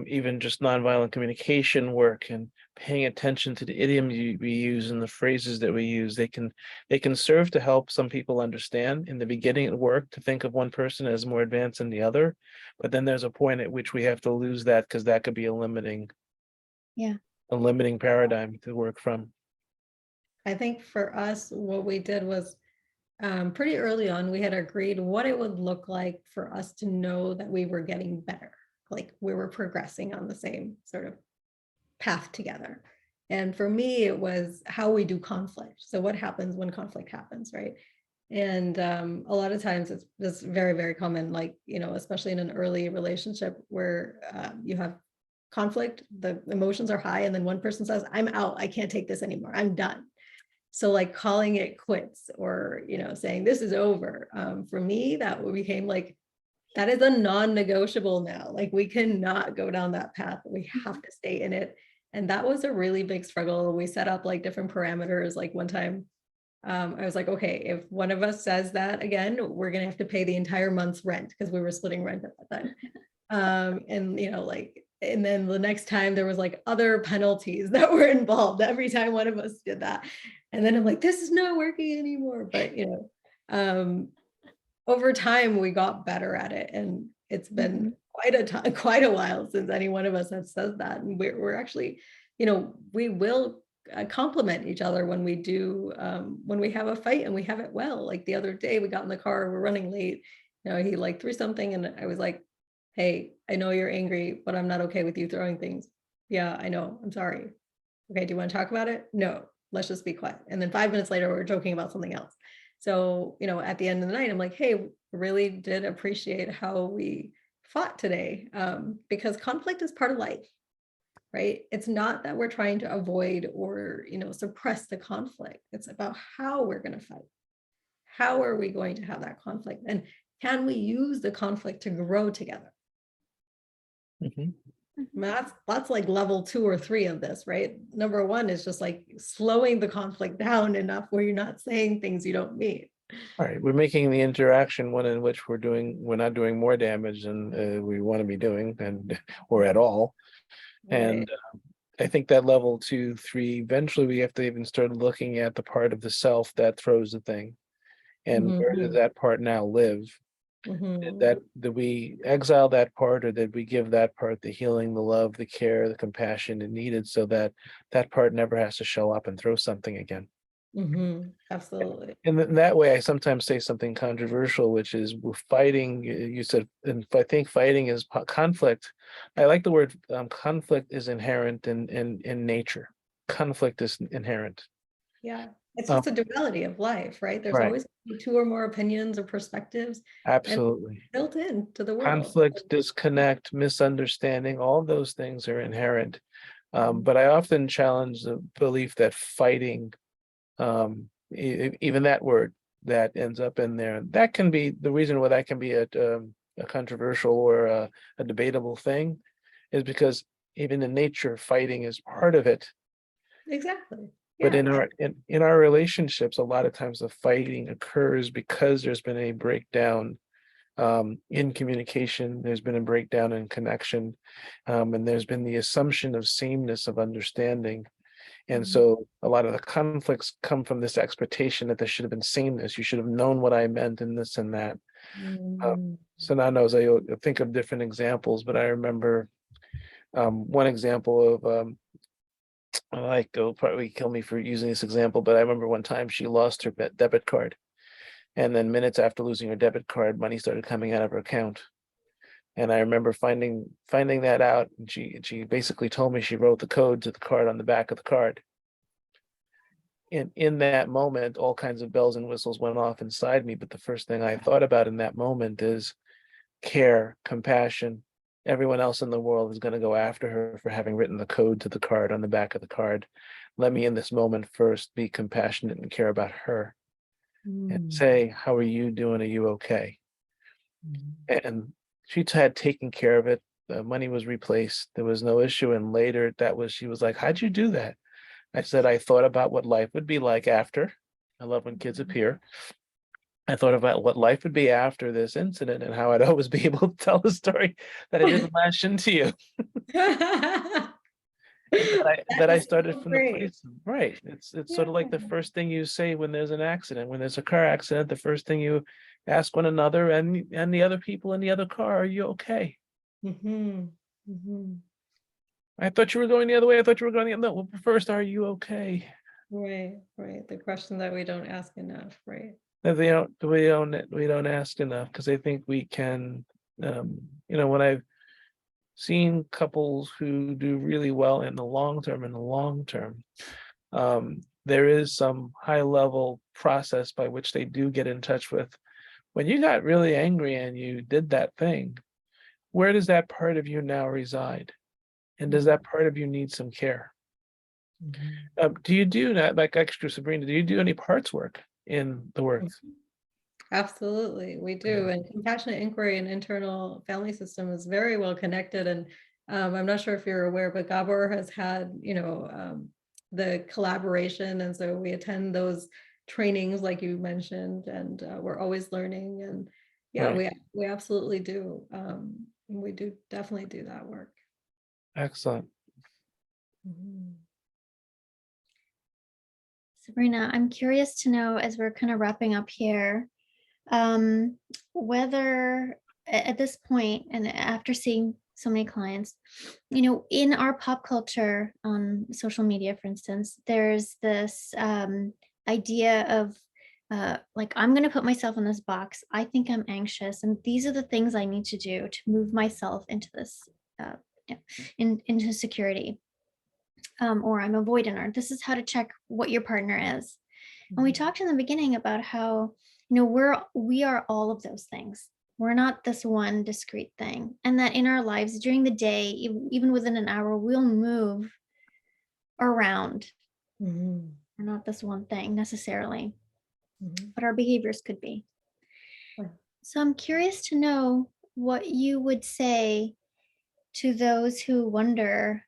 even just nonviolent communication work and paying attention to the idioms we use and the phrases that we use, they can serve to help some people understand in the beginning at work, to think of one person as more advanced than the other. But then there's a point at which we have to lose that, because that could be Yeah. a limiting paradigm to work from. I think for us, what we did was pretty early on, we had agreed what it would look like for us to know that we were getting better, like we were progressing on the same sort of path together. And for me, it was how we do conflict. So what happens when conflict happens, right? And a lot of times it's very, very common, like, especially in an early relationship where you have conflict, the emotions are high, and then one person says, I'm out, I can't take this anymore, I'm done. So like calling it quits, or, saying this is over. For me, that became like, that is a non-negotiable now. Like, we cannot go down that path. We have to stay in it. And that was a really big struggle. We set up like different parameters. Like one time, I was like, okay, if one of us says that again, we're gonna have to pay the entire month's rent, because we were splitting rent at that time. And like, and then the next time there was like other penalties that were involved every time one of us did that. And then I'm like, this is not working anymore. But um, over time we got better at it. And It's been quite a time, quite a while since any one of us have said that. And we're actually, we will compliment each other when we do, when we have a fight and we have it well. Like the other day we got in the car, we're running late. He like threw something and I was like, hey, I know you're angry, but I'm not okay with you throwing things. Yeah, I know. I'm sorry. Okay, do you want to talk about it? No, let's just be quiet. And then 5 minutes later, we're joking about something else. So, at the end of the night, I'm like, hey, really did appreciate how we fought today, because conflict is part of life, right? It's not that we're trying to avoid or, suppress the conflict. It's about how we're going to fight. How are we going to have that conflict? And can we use the conflict to grow together? Mhm. That's like level 2 or 3 of this, right? Number 1 is just like slowing the conflict down enough where you're not saying things you don't mean. All right, we're making the interaction one in which we're not doing more damage than we want to be doing, or at all. And I think that level 2, 3, eventually we have to even start looking at the part of the self that throws the thing, and where does that part now live? Did we exile that part, or did we give that part the healing, the love, the care, the compassion it needed, so that that part never has to show up and throw something again? Absolutely. And in that way, I sometimes say something controversial, which is we're fighting. You said, and I think fighting is conflict. I like the word conflict is inherent in nature. Conflict is inherent. Yeah, it's Um, just a duality of life, right? There's right. always 2 or more opinions or perspectives, and Absolutely. built into the world. Conflict, disconnect, misunderstanding, all those things are inherent. But I often challenge the belief that fighting, even that word that ends up in there, that can be the reason why that can be a controversial or a debatable thing, is because even in nature, fighting is part of it. Exactly. But Yeah. in our relationships, a lot of times the fighting occurs because there's been a breakdown in communication, there's been a breakdown in connection, and there's been the assumption of sameness of understanding. And so a lot of the conflicts come from this expectation that there should have been sameness. You should have known what I meant in this and that. So now knows I think of different examples, but I remember one example of like, it'll probably kill me for using this example, but I remember one time she lost her debit card. And then minutes after losing her debit card, money started coming out of her account. And I remember finding that out. And she basically told me she wrote the code to the card on the back of the card. And in that moment, all kinds of bells and whistles went off inside me. But the first thing I thought about in that moment is care, compassion. Everyone else in the world is going to go after her for having written the code to the card on the back of the card. Let me in this moment first be compassionate and care about her. And say, how are you doing? Are you okay? And she had taken care of it. The money was replaced. There was no issue. And later she was like, how'd you do that? I said, I thought about what life would be like after. I love when kids appear. I thought about what life would be after this incident and how I'd always be able to tell the story that I didn't lash into you. And that I That is started so from the great. place, right? It's Yeah. sort of like the first thing you say when there's an accident, when there's a car accident, the first thing you ask one another and the other people in the other car, are you okay? I thought you were going the other way. I thought you were going the other. No, first, are you okay? Right. The question that we don't ask enough, right? That we don't ask enough, because I think we can. When I've seen couples who do really well in the long term, there is some high level process by which they do get in touch with. When you got really angry and you did that thing, where does that part of you now reside? And does that part of you need some care? Do you do that, like extra Sabrina, do you do any parts work in the work? Absolutely, we do. And compassionate inquiry and internal family system is very well connected. And I'm not sure if you're aware, but Gabor has had, the collaboration. And so we attend those trainings, like you mentioned, and we're always learning. And yeah, Right. we absolutely do. We do definitely do that work. Excellent. Sabrina, I'm curious to know, as we're kind of wrapping up here, whether at this point, and after seeing so many clients, in our pop culture on social media, for instance, there's this idea of like, I'm going to put myself in this box. I think I'm anxious, and these are the things I need to do to move myself into this, uh, yeah, into security, or I'm avoidant, or this is how to check what your partner is. And we talked in the beginning about how, we are all of those things. We're not this one discrete thing. And that in our lives during the day, even within an hour, we'll move around. Mhm. We're not this one thing necessarily, Mhm. but our behaviors could be. Right. So I'm curious to know what you would say to those who wonder,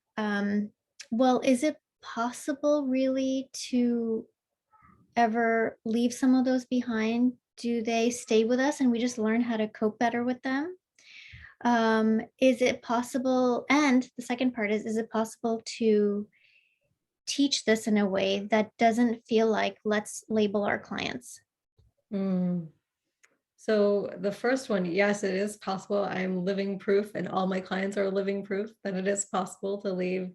well, is it possible really to ever leave some of those behind? Do they stay with us and we just learn how to cope better with them? Is it possible? And the second part is it possible to teach this in a way that doesn't feel like let's label our clients? Mm. So the first one, yes, it is possible. I'm living proof, and all my clients are living proof that it is possible to leave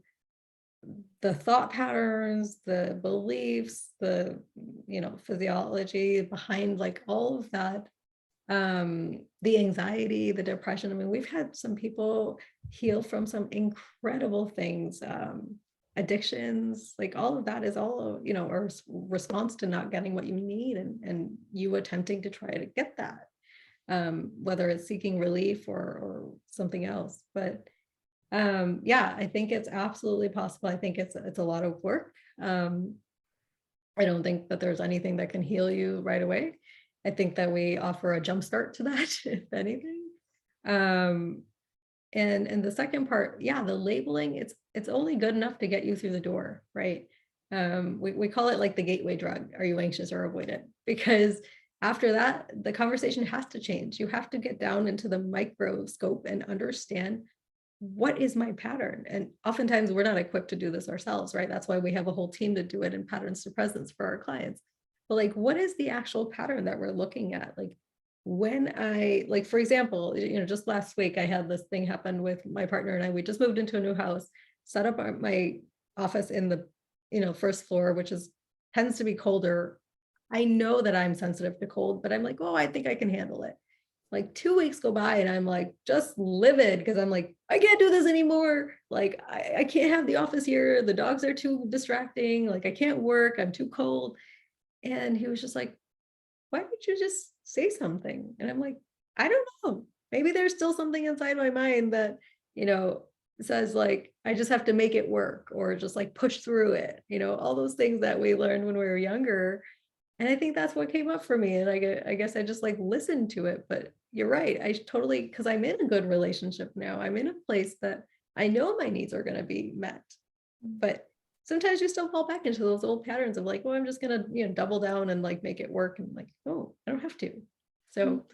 the thought patterns, the beliefs, the physiology behind, like all of that, the anxiety, the depression. I mean, we've had some people heal from some incredible things, addictions, like all of that is all, a response to not getting what you need, and you attempting to try to get that, whether it's seeking relief or something else. But yeah, I think it's absolutely possible. I think it's a lot of work. I don't think that there's anything that can heal you right away. I think that we offer a jump start to that, if anything. Um, and the second part, yeah, the labeling, it's only good enough to get you through the door, right? We call it like the gateway drug. Are you anxious or avoidant? Because after that, the conversation has to change. You have to get down into the microscope and understand, what is my pattern? And oftentimes we're not equipped to do this ourselves, right? That's why we have a whole team to do it in patterns to presence for our clients. But like, what is the actual pattern that we're looking at? Like, when I, like, for example, just last week, I had this thing happen with my partner and I. We just moved into a new house, set up my office in the, first floor, which is tends to be colder. I know that I'm sensitive to cold, but I'm like, oh, I think I can handle it. Like 2 weeks go by and I'm like just livid, because I'm like, I can't do this anymore. Like, I can't have the office here. The dogs are too distracting. Like, I can't work. I'm too cold. And he was just like, why don't you just say something? And I'm like, I don't know. Maybe there's still something inside my mind that, says like, I just have to make it work, or just like push through it, all those things that we learned when we were younger. And I think that's what came up for me. And I guess I just like listened to it. But you're right. I totally, because I'm in a good relationship now. I'm in a place that I know my needs are going to be met. But sometimes you still fall back into those old patterns of like, well, I'm just going to, double down and like make it work. And like, oh, I don't have to. So,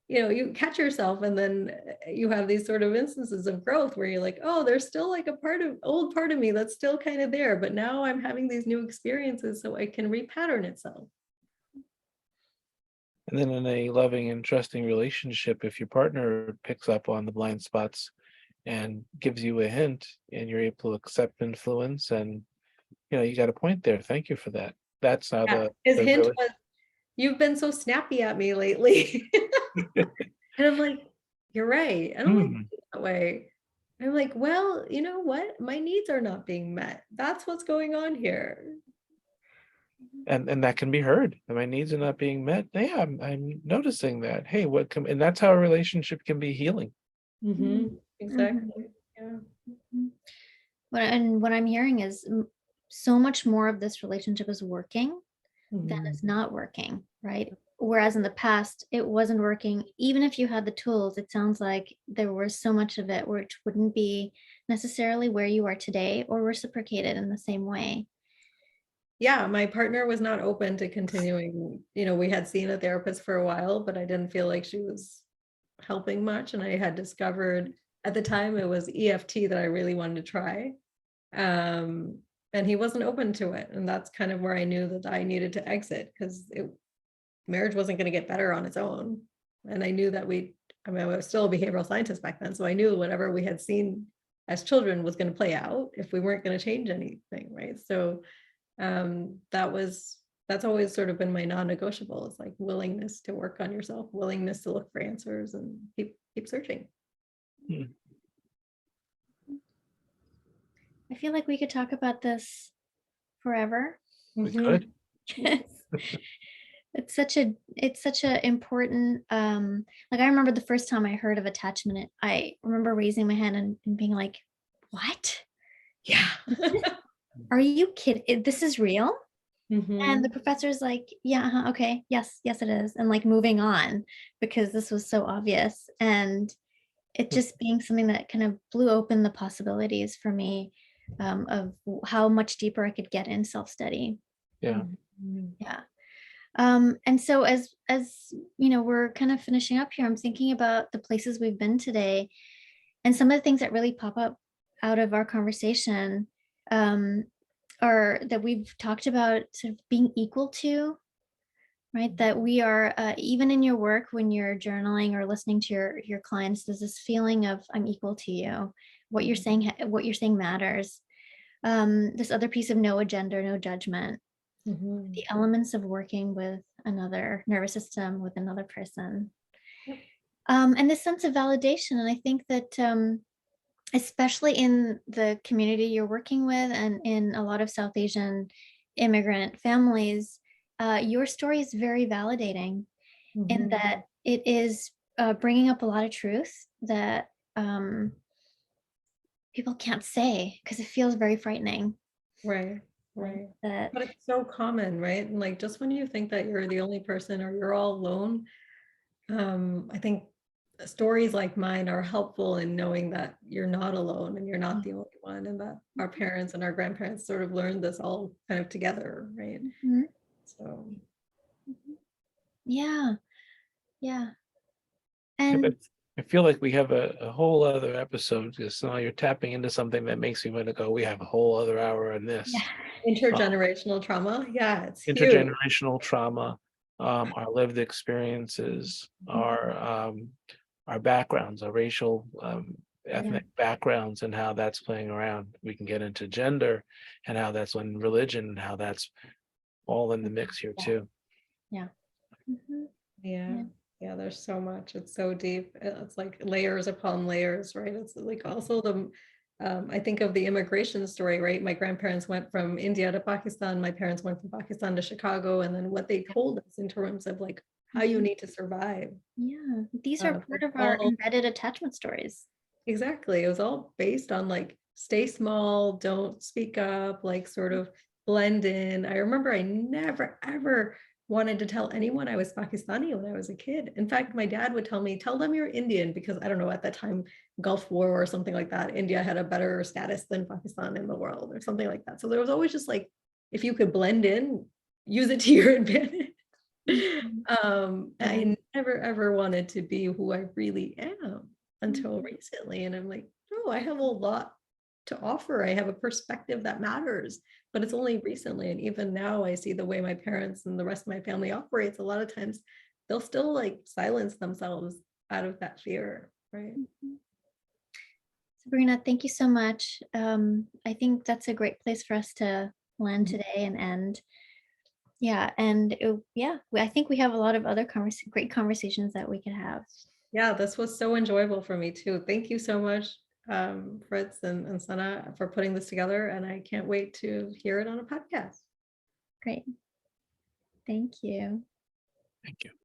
you catch yourself, and then you have these sort of instances of growth where you're like, oh, there's still like a old part of me that's still kind of there. But now I'm having these new experiences so it can repattern itself. And then in a loving and trusting relationship, if your partner picks up on the blind spots and gives you a hint, and you're able to accept influence, and you got a point there. Thank you for that. That's how Yeah. the His the hint really was, you've been so snappy at me lately. And I'm like, you're right. I don't like Hmm. it that way. I'm like, well, you know what? My needs are not being met. That's what's going on here. And that can be heard. And my needs are not being met. Yeah, I'm noticing that. Hey, and that's how a relationship can be healing. Mm-hmm. Mhm. Exactly. Yeah. Mhm. What I'm hearing is so much more of this relationship is working than Mhm. is not working, right? Whereas in the past, it wasn't working. Even if you had the tools, it sounds like there was so much of it which wouldn't be necessarily where you are today or reciprocated in the same way. Yeah, my partner was not open to continuing. We had seen a therapist for a while, but I didn't feel like she was helping much. And I had discovered at the time it was EFT that I really wanted to try. Um, and he wasn't open to it. And that's kind of where I knew that I needed to exit, because marriage wasn't going to get better on its own. And I knew that we I mean, I was still a behavioral scientist back then, so I knew whatever we had seen as children was going to play out if we weren't going to change anything, right? So that's always sort of been my non-negotiable. It's like willingness to work on yourself, willingness to look for answers, and keep searching. I feel like we could talk about this forever. We could. It's such a important, like I remember the first time I heard of attachment, I remember raising my hand and being like, what? Yeah. Are you kidding? This is real? Mhm. And the professor's like, yeah, okay, yes, it is. And like moving on because this was so obvious. And it just being something that kind of blew open the possibilities for me, of how much deeper I could get in self-study. Yeah. Mhm. Yeah. And so as you know, we're kind of finishing up here, I'm thinking about the places we've been today and some of the things that really pop up out of our conversation, are that we've talked about sort of being equal to, right? That we are, even in your work, when you're journaling or listening to your clients, there's this feeling of I'm equal to you. What you're saying, matters. This other piece of no agenda, no judgment, Mhm. the elements of working with another nervous system, with another person. Yep. And this sense of validation. And I think that, especially in the community you're working with and in a lot of South Asian immigrant families, your story is very validating in Mhm. that it is, bringing up a lot of truth that, people can't say because it feels very frightening. Right. Right? Right. That, But it's so common, right? And like just when you think that you're the only person or you're all alone, I think stories like mine are helpful in knowing that you're not alone and you're not the only one, and that our parents and our grandparents sort of learned this all kind of together, right? Mhm. So Yeah, yeah. Yeah, but And I feel like we have a whole other episode because now you're tapping into something that makes me want to go, we have a whole other hour on yeah. this. intergenerational trauma, yeah, it's huge. Intergenerational trauma, our lived experiences, our backgrounds, our racial, ethnic backgrounds, and how that's playing around. We can get into gender and how that's in religion and how that's all in the mix here too. Yeah. Mhm. Yeah. Yeah. Yeah, there's so much. It's so deep. It's like layers upon layers, right? It's like also I think of the immigration story, right? My grandparents went from India to Pakistan. My parents went from Pakistan to Chicago. And then what they told us in terms of like how you need to survive. Yeah. These are part It's of our all embedded attachment stories. exactly. It was all based on like stay small, don't speak up, like sort of blend in. I remember I never ever wanted to tell anyone I was Pakistani when I was a kid. In fact, my dad would tell me, tell them you're Indian, because I don't know, at that time, Gulf War or something like that, India had a better status than Pakistan in the world or something like that. So there was always just like, if you could blend in, use it to your advantage. Mhm. I never ever wanted to be who I really am until Mhm. recently. And I'm like, oh, I have a lot to offer. I have a perspective that matters, but it's only recently. And even now I see the way my parents and the rest of my family operates. A lot of times they'll still like silence themselves out of that fear, right? Mhm. Sabrina, thank you so much. I think that's a great place for us to land today and end. Yeah, and I think we have a lot of other great conversations that we could have. Yeah, this was so enjoyable for me too. Thank you so much, Fritz and Sana, for putting this together. And I can't wait to hear it on a podcast. Great. Thank you. Thank you.